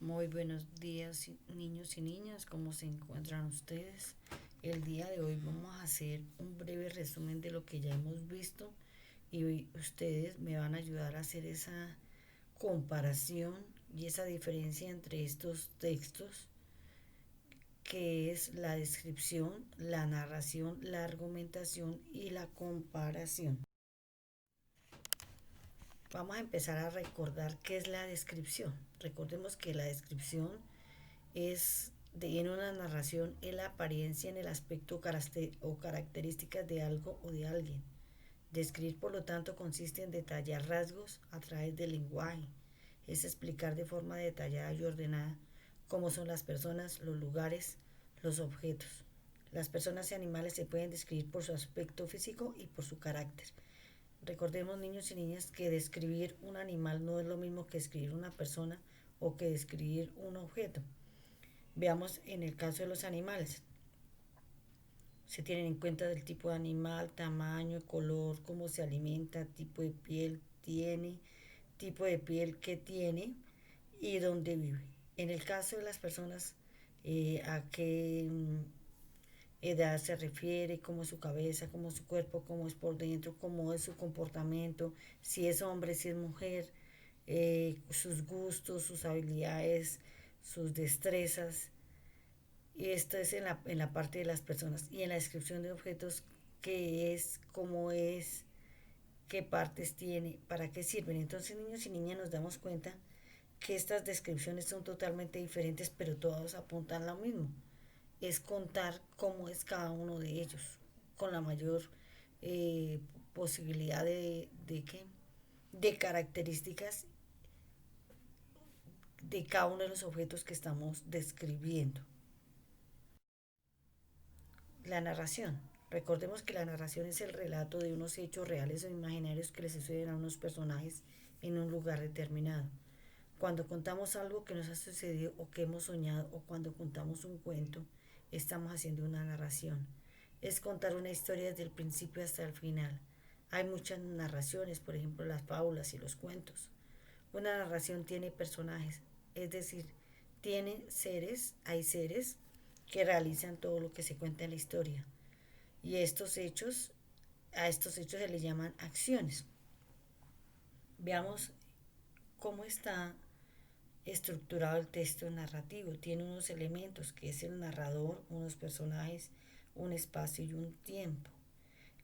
Muy buenos días, niños y niñas, ¿cómo se encuentran ustedes? El día de hoy vamos a hacer un breve resumen de lo que ya hemos visto y hoy ustedes me van a ayudar a hacer esa comparación y esa diferencia entre estos textos, que es la descripción, la narración, la argumentación y la comparación. Vamos a empezar a recordar qué es la descripción. Recordemos que la descripción en una narración en la apariencia, en el aspecto o características de algo o de alguien. Describir, por lo tanto, consiste en detallar rasgos a través del lenguaje. Es explicar de forma detallada y ordenada cómo son las personas, los lugares, los objetos. Las personas y animales se pueden describir por su aspecto físico y por su carácter. Recordemos, niños y niñas, que describir un animal no es lo mismo que describir una persona o que describir un objeto. Veamos en el caso de los animales. Se tienen en cuenta el tipo de animal, tamaño, color, cómo se alimenta, tipo de piel tiene, tipo de piel que tiene y dónde vive. En el caso de las personas, a qué edad se refiere, cómo es su cabeza, cómo es su cuerpo, cómo es por dentro, cómo es su comportamiento, si es hombre, si es mujer, sus gustos, sus habilidades, sus destrezas. Y esto es en la parte de las personas. Y en la descripción de objetos, qué es, cómo es, qué partes tiene, para qué sirven. Entonces, niños y niñas, nos damos cuenta que estas descripciones son totalmente diferentes, pero todas apuntan a lo mismo. Es contar cómo es cada uno de ellos, con la mayor eh, posibilidad ¿qué? De características de cada uno de los objetos que estamos describiendo. La narración. Recordemos que la narración es el relato de unos hechos reales o imaginarios que le suceden a unos personajes en un lugar determinado. Cuando contamos algo que nos ha sucedido o que hemos soñado o cuando contamos un cuento, estamos haciendo una narración. Es contar una historia desde el principio hasta el final. Hay muchas narraciones, por ejemplo las fábulas y los cuentos. Una narración tiene personajes, es decir, hay seres que realizan todo lo que se cuenta en la historia. Y a estos hechos se les llaman acciones. Veamos cómo está estructurado el texto narrativo. Tiene unos elementos que es el narrador, unos personajes, un espacio y un tiempo.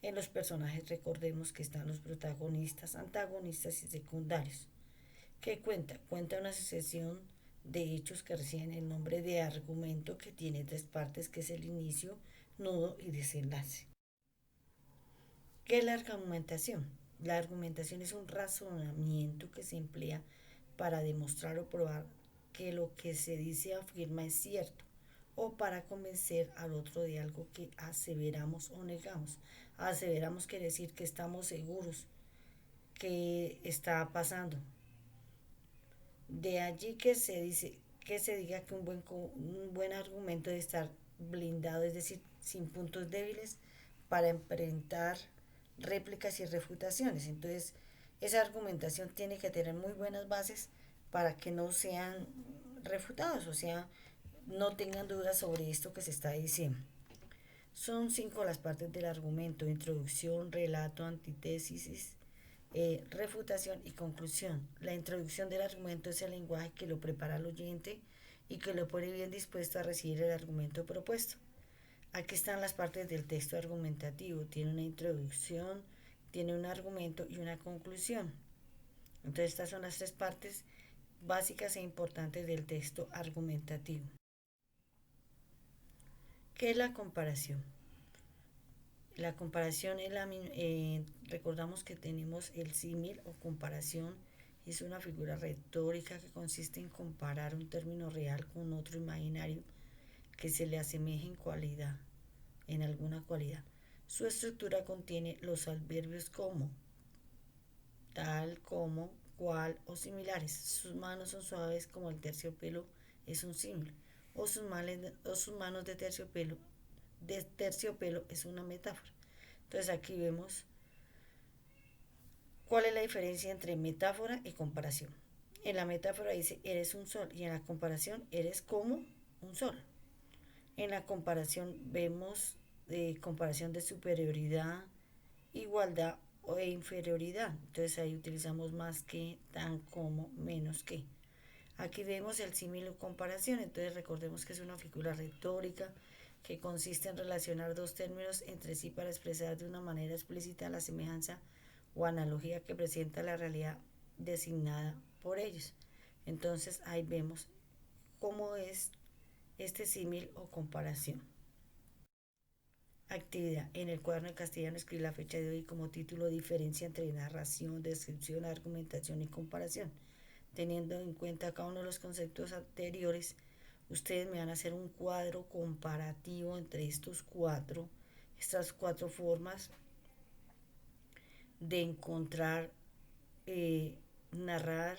En los personajes recordemos que están los protagonistas, antagonistas y secundarios. ¿Qué cuenta? Cuenta una sucesión de hechos que reciben el nombre de argumento, que tiene tres partes, que es el inicio, nudo y desenlace. ¿Qué es la argumentación? La argumentación es un razonamiento que se emplea para demostrar o probar que lo que se dice o afirma es cierto, o para convencer al otro de algo que aseveramos o negamos. Aseveramos quiere decir que estamos seguros que está pasando. De allí que se diga que un buen argumento debe estar blindado, es decir, sin puntos débiles, para enfrentar réplicas y refutaciones. Entonces, esa argumentación tiene que tener muy buenas bases para que no sean refutados, o sea, no tengan dudas sobre esto que se está diciendo. Son cinco las partes del argumento: introducción, relato, antítesis, refutación y conclusión. La introducción del argumento es el lenguaje que lo prepara al oyente y que lo pone bien dispuesto a recibir el argumento propuesto. Aquí están las partes del texto argumentativo. Tiene una introducción, tiene un argumento y una conclusión. Entonces estas son las tres partes básicas e importantes del texto argumentativo. ¿Qué es la comparación? La comparación es recordamos que tenemos el símil o comparación. Es una figura retórica que consiste en comparar un término real con otro imaginario que se le asemeje en alguna cualidad. Su estructura contiene los adverbios como, tal, como, cual o similares. Sus manos son suaves como el terciopelo es un símil, o sus manos de terciopelo es una metáfora. Entonces aquí vemos cuál es la diferencia entre metáfora y comparación. En la metáfora dice, eres un sol, y en la comparación, eres como un sol. En la comparación vemos comparación de superioridad, igualdad e inferioridad. Entonces ahí utilizamos más que, tan como, menos que. Aquí vemos el símil o comparación, entonces recordemos que es una figura retórica que consiste en relacionar dos términos entre sí para expresar de una manera explícita la semejanza o analogía que presenta la realidad designada por ellos. Entonces ahí vemos cómo es este símil o comparación. Actividad. En el cuaderno de castellano escribí la fecha de hoy como título diferencia entre narración, descripción, argumentación y comparación. Teniendo en cuenta cada uno de los conceptos anteriores, ustedes me van a hacer un cuadro comparativo entre estas cuatro formas de encontrar, narrar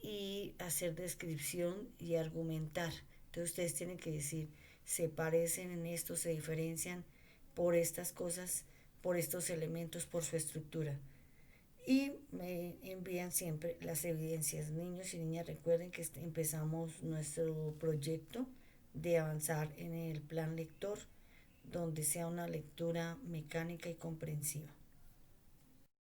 y hacer descripción y argumentar. Entonces ustedes tienen que decir, se parecen en esto, se diferencian por estas cosas, por estos elementos, por su estructura. Y me envían siempre las evidencias. Niños y niñas, recuerden que empezamos nuestro proyecto de avanzar en el plan lector, donde sea una lectura mecánica y comprensiva.